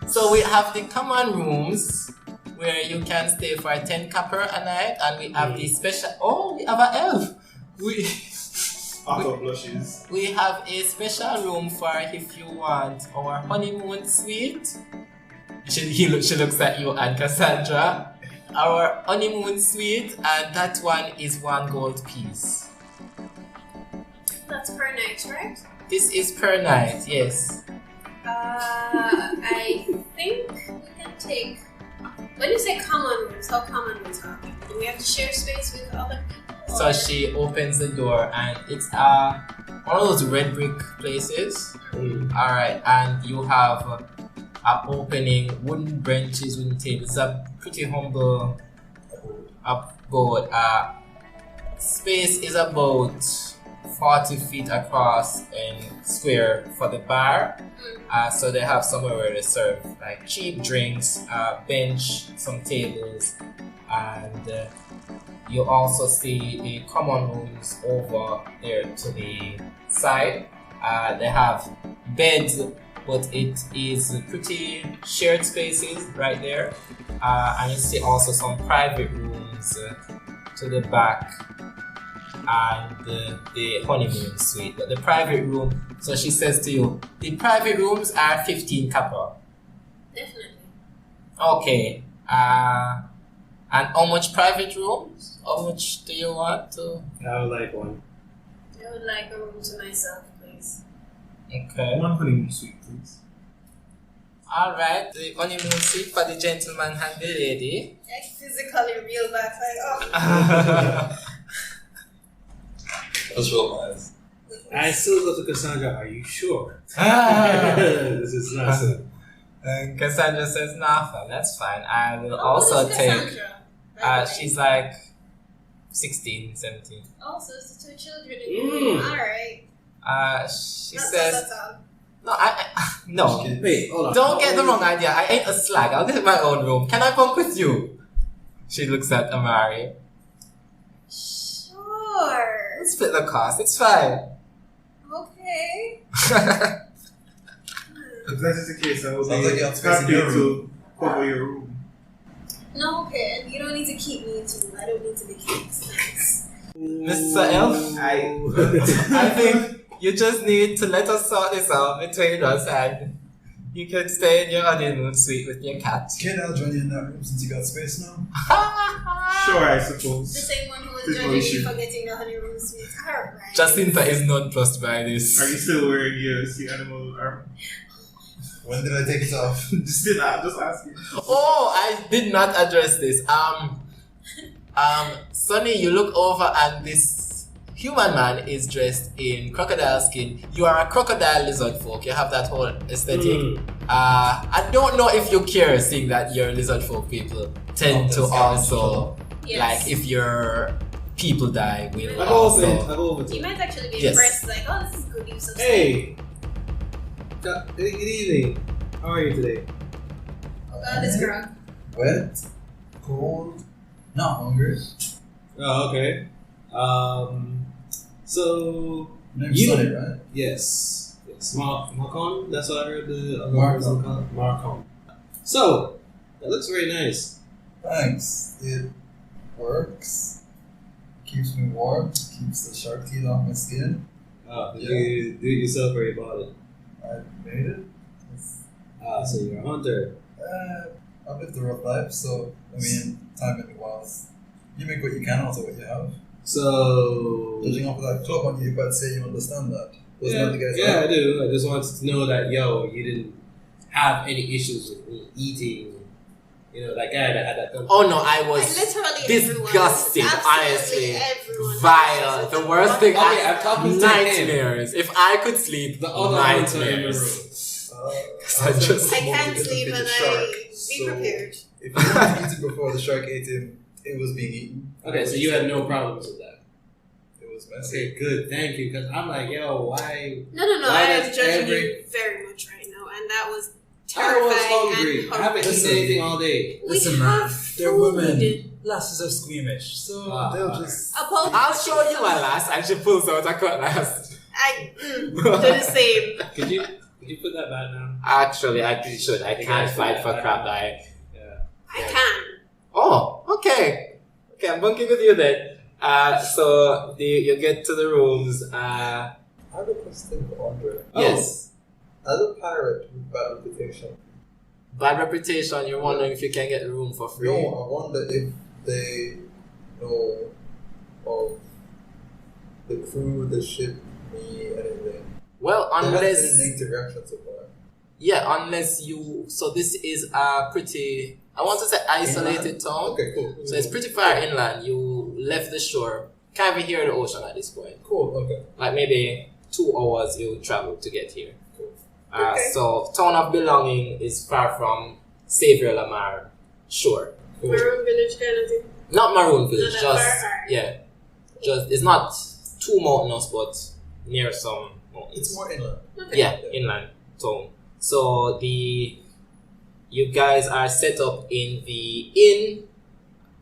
So we have the common rooms where you can stay for 10 copper a night, and we have the special. Oh, we have an elf. Auto blushes. We have a special room for if you want our honeymoon suite. She looks at you and Cassandra. Our honeymoon suite, and that one is 1 gold piece. That's per night, right? This is per night, yes. I think we can take. When you say common rooms, how common we talking? Do we have to share space with other people? So she opens the door, and it's one of those red brick places. Alright, and you have an opening, wooden benches, wooden tables. It's a pretty humble abode. Space is about 40 feet across and square for the bar. So they have somewhere where they serve like cheap drinks, bench, some tables, and you also see the common rooms over there to the side. They have beds, but it is pretty shared spaces right there. And you see also some private rooms to the back, and the honeymoon suite. But the private room, so she says to you, the private rooms are 15 copper. Definitely. Okay. And how much private rooms? How much do you want to? I would like one. I would like a room to myself, please. Okay. 1 honeymoon suite, please. Alright, the honeymoon suite for the gentleman and the lady. Like physically real back, like, oh. That's real nice. I still go to Cassandra. Are you sure? This is not so. And Cassandra says, nah, fam, that's fine. I will also take. She's like 16, 17. Oh, so it's the 2 children. Alright. She That's says, all. no, no. Wait, hold on. Don't get the wrong idea. I ain't a slag. I'll get my own room. Can I bunk with you? She looks at Amari. Sure. Let's split the cost. It's fine. Okay. If that is the case, I will Sounds like you have space in happy your to cover your room. No, okay. And you don't need to keep me too. I don't need to be kept. Thanks. Mr. Elf, I think you just need to let us sort this out between us, and you can stay in your honeymoon suite with your cat. Can I join you in that room since you got space now? Sure, I The suppose. same one who was There's no judging issue. me for getting the honeymoon suite. Alright. Jacinta is nonplussed by this. Are you still wearing your sea animal armor? When did I take it off? Just asking. Oh, I did not address this. Sonny, you look over and this human man is dressed in crocodile skin. You are a crocodile lizard folk. You have that whole aesthetic. I don't know if you care, seeing that you're lizard folk people tend to also, Yes. like, if your people die, will I go over it. also. I go over You it. might actually be Yes. impressed, like, oh, this is good use of Hey. Good evening. How are you today? Oh god, this girl. Wet, cold, not hungry. Oh, okay. So Name's You- Sonny, right? yes, Marcon. That's what I heard. The Marcon. Marcon. So that looks very nice. Thanks. It works. Keeps me warm. Keeps the shark teeth off my skin. Did you do it yourself or you bought it? I made it. So you're a hunter. I've lived a rough life, so I mean, time in the wilds. You make what you can out of what you have. So Judging off of that club on you, but say you understand that. Wasn't that the guy's yeah, I life? do. I just wanted to know that you didn't have any issues with me eating. You know, that guy that had that company. Oh no, I was Literally disgusting, everyone. honestly. Everyone. Vile. The worst thing Okay, I'm talking to him. nightmares. If I could sleep, The other hunter in the room. nightmares. I just- I can't sleep and be prepared. If you wanted to eat it before the shark ate him, it was being eaten. Okay, so you had no problems with that. It was messy. Okay, good. Thank you. Because I'm like, why? No. Why I am does judging every- you very much right now, and that was I was terrified hungry. and I haven't eaten Listen. anything all day. We Listen, man, have they're food. women. Lasses are squeamish, so they'll just. About I'll show you a lass, and she pulls out a cutlass. do the same. Could you put that back down? Actually, I should. I can't fight for crap die. Yeah. I can. Oh, okay. Okay, I'm bunking with you then. So you get to the rooms. I have a question for Andre. Yes. As a pirate with bad reputation, Bad reputation. You're wondering if you can get the room for free. no, I wonder if they know of the crew, the ship, me, anything. Well, There hasn't unless been an interaction so far. unless you. So this is a pretty. I want to say isolated town. Okay, cool. So it's pretty far inland. You left the shore. Can't even hear the ocean at this point. Cool, okay. Like maybe 2 hours you travel to get here. Cool. Okay. So town of belonging is far from Xavier Lamar shore. Cool. Maroon Village kind of thing. Not Maroon Village, Not that just far. yeah. Just it's not too mountainous, but near some mountains. It's more inland. Okay. Yeah, inland town. So you guys are set up in the inn.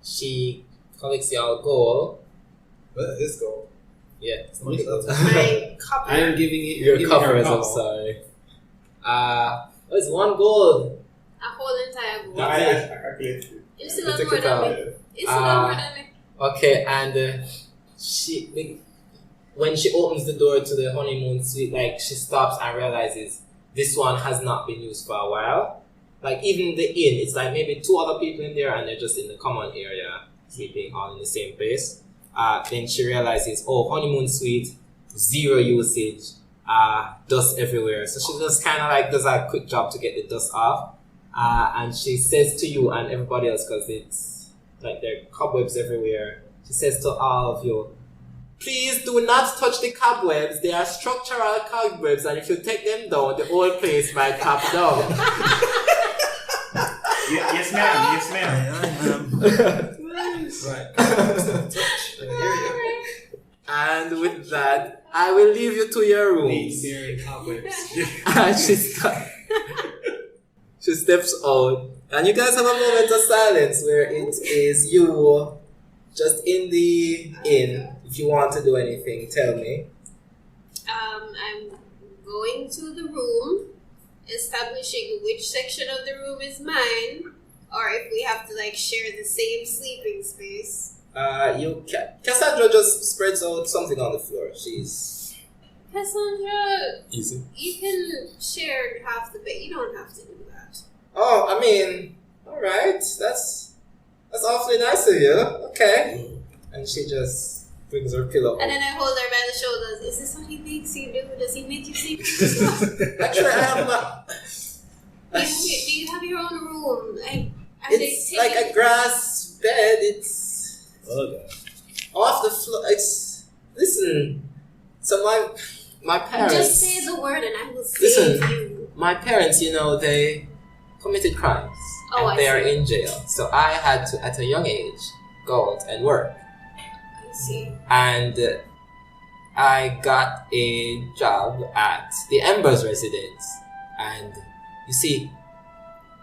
She collects your gold. But this go. Yeah. My copper. I am giving it. Your giving her coffers, a I'm call. sorry. It's 1 gold. A whole entire bowl. I calculated. You still You have took more it than out. me. You still have more than me. Okay, and she when she opens the door to the honeymoon suite, like she stops and realizes this one has not been used for a while. Like even the inn, it's like maybe 2 other people in there and they're just in the common area, sleeping all in the same place. Then she realizes, oh, honeymoon suite, 0 usage, dust everywhere. So she just kind of like does a quick job to get the dust off. And she says to you and everybody else, because it's like there are cobwebs everywhere, she says to all of you, please do not touch the cobwebs. They are structural cobwebs, and if you take them down, the whole place might pop down. Yes, ma'am. Yes, ma'am. And with that, I will leave you to your room. And she steps out, and you guys have a moment of silence where it is you just in the inn. If you want to do anything, tell me. I'm going to the room, establishing which section of the room is mine, or if we have to like share the same sleeping space. Cassandra just spreads out something on the floor. She's Cassandra, easy. you can share half the bed. You don't have to do that. Oh, I mean, all right. That's awfully nice of you. Okay. And she just brings her pillow. And then I hold her by the shoulders. Is this what he makes you do? Does he make you sleep? Actually, I have not. Do you have your own room? It's like a grass bed. It's Okay. off the floor. It's listen. So my parents. Just say the word and I will save Listen. you. My parents, they committed crimes. Oh, and I they are see. in jail. So I had to, at a young age, go out and work. I see. And I got a job at the Embers residence. And you see,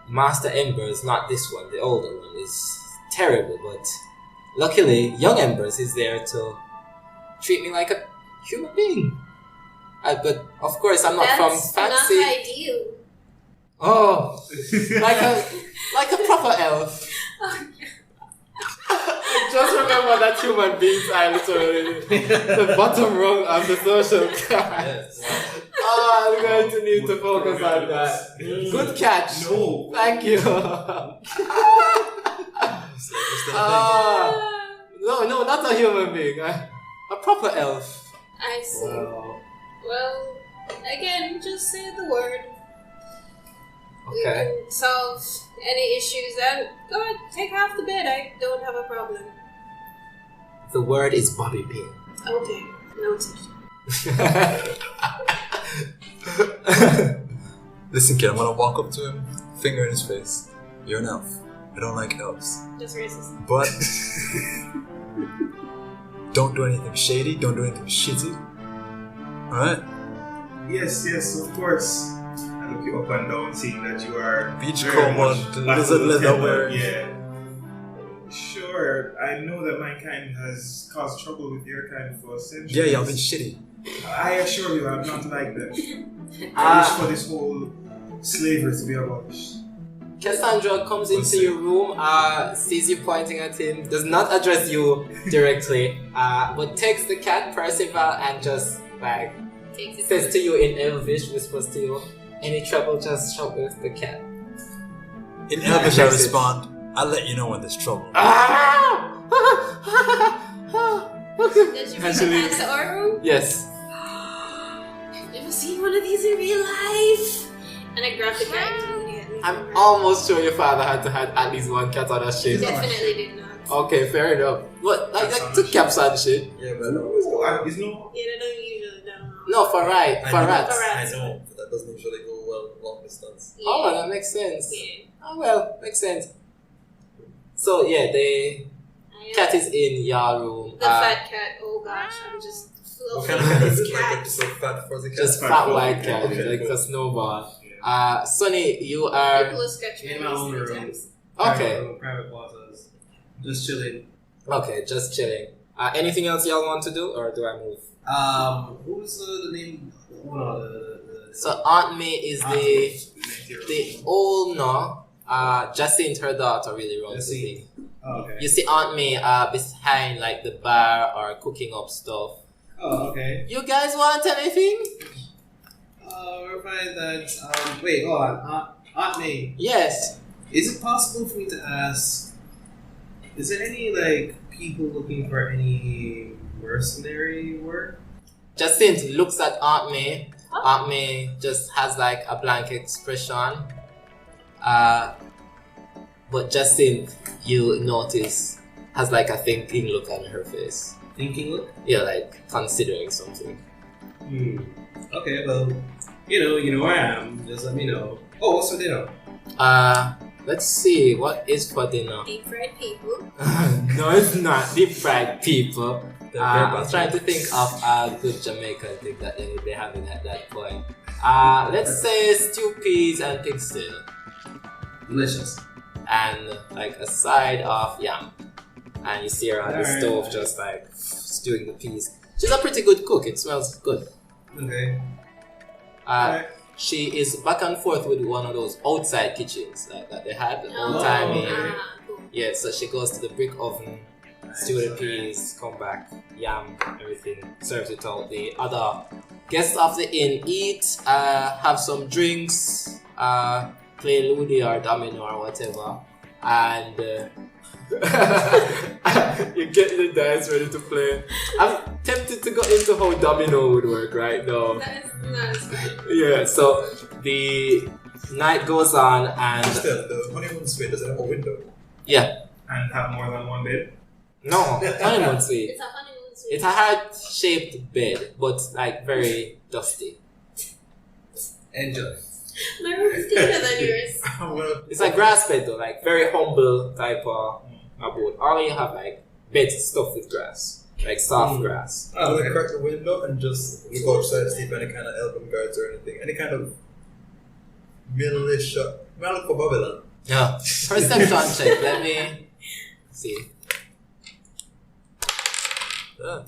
Master Embers, not this one, the older one, is terrible. But luckily, young Embers is there to treat me like a human being. But of course, I'm not That's from fancy. not ideal. Oh, like a proper elf. Just remember that human beings are literally the bottom rung of the social card. Oh, I'm going to need to focus on that. Good catch. No. Thank you. No, not a human being. A proper elf. I see. Wow. Well, again, just say the word. We Okay. can solve any issues. And go ahead, take half the bed. I don't have a problem. The word is Bobby Pin. Okay, noted. Listen, kid, I'm gonna walk up to him, finger in his face. You're an elf. I don't like elves. Just racist. But don't do anything shady, don't do anything shitty. Alright? Yes, of course. I look you up and down, seeing that you are Beachcomber, lizard leather wearing. Yeah. Sure, I know that mankind has caused trouble with your kind for centuries. Yeah, I've been shitty. I assure you, I'm not like that. I wish for this whole slavery to be abolished. Cassandra comes into your room, sees you pointing at him, does not address you directly, but takes the cat Percival and just like says to you in Elvish, whispers to you, any trouble, just shop with the cat. In Elvish, I respond, I'll let you know when there's trouble. Does she bring the cat to our room? Yes. I've never seen one of these in real life. And I grabbed the cat immediately. I'm almost sure your father had to have at least one cat on that He shit. definitely did not. Okay, fair enough. What, like two caps and shit? Yeah, but I know. Is no? Yeah, they don't usually know. No, for rats. I know, but that doesn't usually go well long distance. Yeah. Oh, that makes sense. Yeah. Oh well, makes sense. So yeah, the cat is in your room. The fat cat. Oh gosh, I'm just What fluffing kind of cat is this it? Like cat. a just a fat fuzzy cat? Just Fat fat fuzzy white cat. cat, Okay, like cool. a snowball. Sonny, you are People will scratch In my my face own 3 room. times. okay. Private quarters. Just chilling. Okay, just chilling. Anything else y'all want to do, or do I move? Who's the name? So Aunt May is the owner. Jacinth, her daughter, really runs the thing. Oh, okay. You see Aunt May behind like the bar or cooking up stuff. Oh, okay. You guys want anything? We're fine that. Wait, hold on. Aunt May, Yes. is it possible for me to ask? Is there any like people looking for any mercenary work? Jacinth looks at Aunt May. Aunt May just has like a blank expression. But Jacinth, you notice, has like a thinking look on her face. Thinking look? Yeah, like considering something. Okay, well, you know where I am. Just let me know. Oh, what's for dinner? Let's see, what is for dinner? Deep fried people. No, it's not deep fried people. They're I'm trying to think of a good Jamaican thing that they would be having at that point. Let's say stew peas and pig stew. Delicious. And like a side of yam. And you see her on the Alright. stove just like stewing the peas. She's a pretty good cook, it smells good. Okay. She is back and forth with one of those outside kitchens that they had the old Oh, time. okay. Yeah, so she goes to the brick oven, stew the peas, come back, yam, everything, serves it out. The other guests of the inn eat, have some drinks, play Ludi or Domino or whatever, and you get the dice ready to play. I'm tempted to go into how Domino would work right now. That is nice. Yeah, so the night goes on and Still, the honeymoon suite, does it have a window? yeah, And have more than one bed. no, honeymoon suite. It's a honeymoon suite. It's a heart-shaped bed, but like very dusty. Enjoy. My room is cleaner than yours. It's like grass bed though, like very humble type of abode. All you have like beds stuffed with grass, like soft grass. I'm gonna crack the window and just look outside to see if any kind of album guards or anything. Any kind of middle-ish shot. I look for Babylon. Yeah. Perception check. Let me see. Yeah.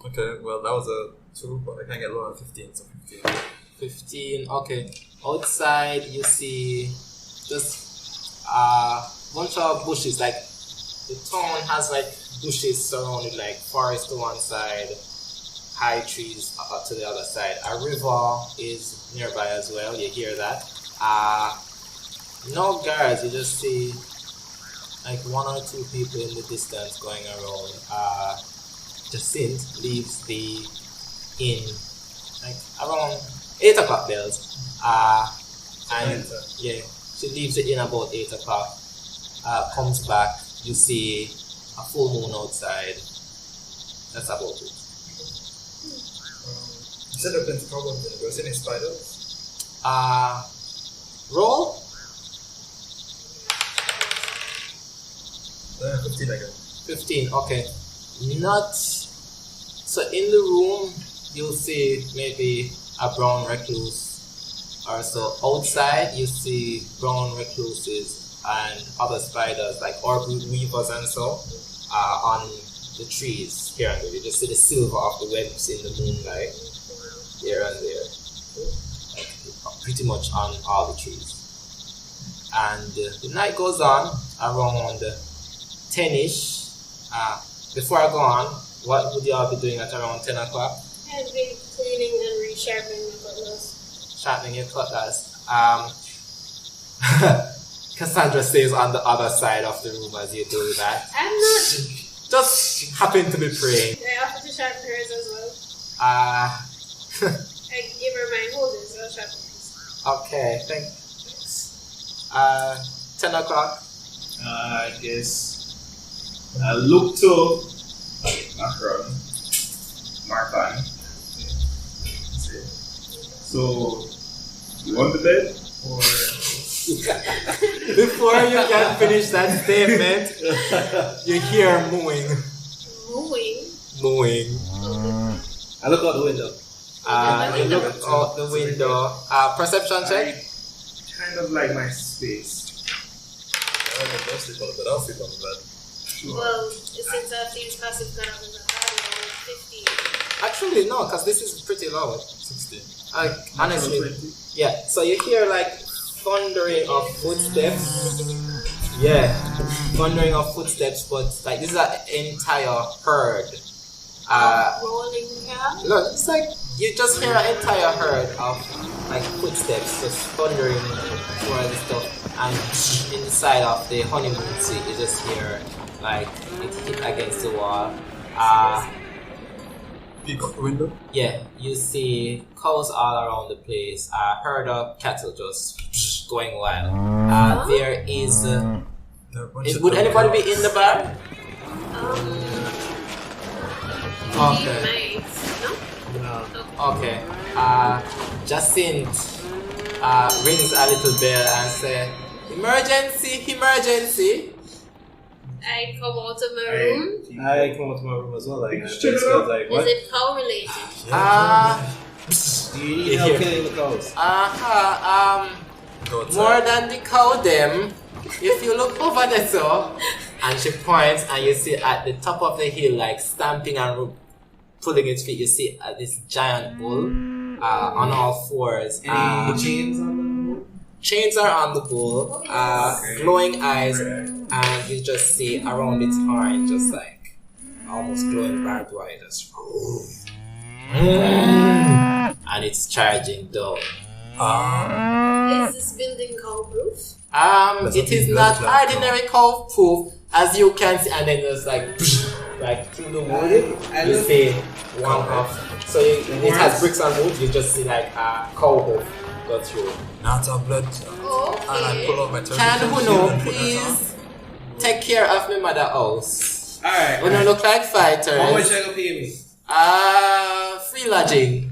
Okay, well that was a 2, but I can't get lower than 15, so 15. 15. Okay. Outside you see just a bunch of bushes. Like the town has like bushes surrounded, like forest to one side, high trees to the other side. A river is nearby as well. You hear that? No guards. You just see like 1 or 2 people in the distance going around. Jacinth leaves the inn like around 8 o'clock bells. And yeah, she leaves it in about 8 o'clock. Comes back, you see a full moon outside. That's about it. You said there have been problems in it. Was any spiders? Roll? 15 again. 15, okay. Not so in the room you'll see maybe a brown recluse Also, outside you see brown recluses and other spiders like orb weavers and so on the trees here and there. You just see the silver of the webs in the moonlight here and there, like, pretty much on all the trees. And the night goes on around 10ish. Before I go on, what would you all be doing at around 10 o'clock? I've been cleaning and resharpening my cutlass. Sharpening your cutlass. Cassandra stays on the other side of the room as you do that. I'm not. Just happen to be praying. I offer to sharpen hers as well. I give her my holders, so I'll sharpen hers. Okay, thanks. 10 o'clock. I guess I look to Marcon. So, you want the bed? Or Before you can finish that statement, you hear mooing. Mooing. I look out the window. You look out the window. Perception check? kind of like my space. Don't sleep on the bed. I'll sleep on the bed. Sure. Well, since I've used passive gun in the battle, 15. Actually, no, because this is pretty low. 16. Honestly, yeah. So you hear like thundering of footsteps. Yeah, thundering of footsteps, but like this is an entire herd. Rolling cat? Look, it's like you just hear an entire herd of like footsteps just thundering towards the stuff, and inside of the honeymoon suite you just hear like it hit against the wall. Peek out the window. Yeah, you see cows all around the place. Herd of cattle just going wild. There is. Would anybody be in the bar? Okay. No? Okay. Jacinth rings a little bell and says, "Emergency! Emergency!" I come out of my room. I come out to my room as well. Like, Check it out. like Is what? it cow related? Do you need help killing the cows? More than the cow them. If you look over there, so, and she points, and you see at the top of the hill, like stamping and pulling its feet, you see this giant bull on all fours. Any chains on the bull? Chains are on the bull, glowing eyes, and you just see around its horn, just like almost glowing barbed wire, just and it's charging down. Is this building cow proof? It is not ordinary cow proof, as you can see, and then there's like through the wood, you see one of, so it has bricks and wood, you just see like a cow hoof go through. Not a blood. Okay. And I pull out my turkey. Can who know, please take care of my mother house. Alright. We don't look like fighters. How much are you gonna pay me? Free lodging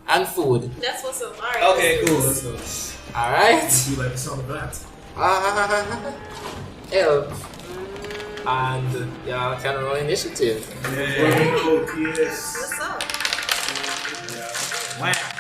and food. That's what's up. Alright. Okay, cool. Let's go. Alright. Do you like the sound of that? Help. And y'all can roll initiative. Yeah. What's up? Wow.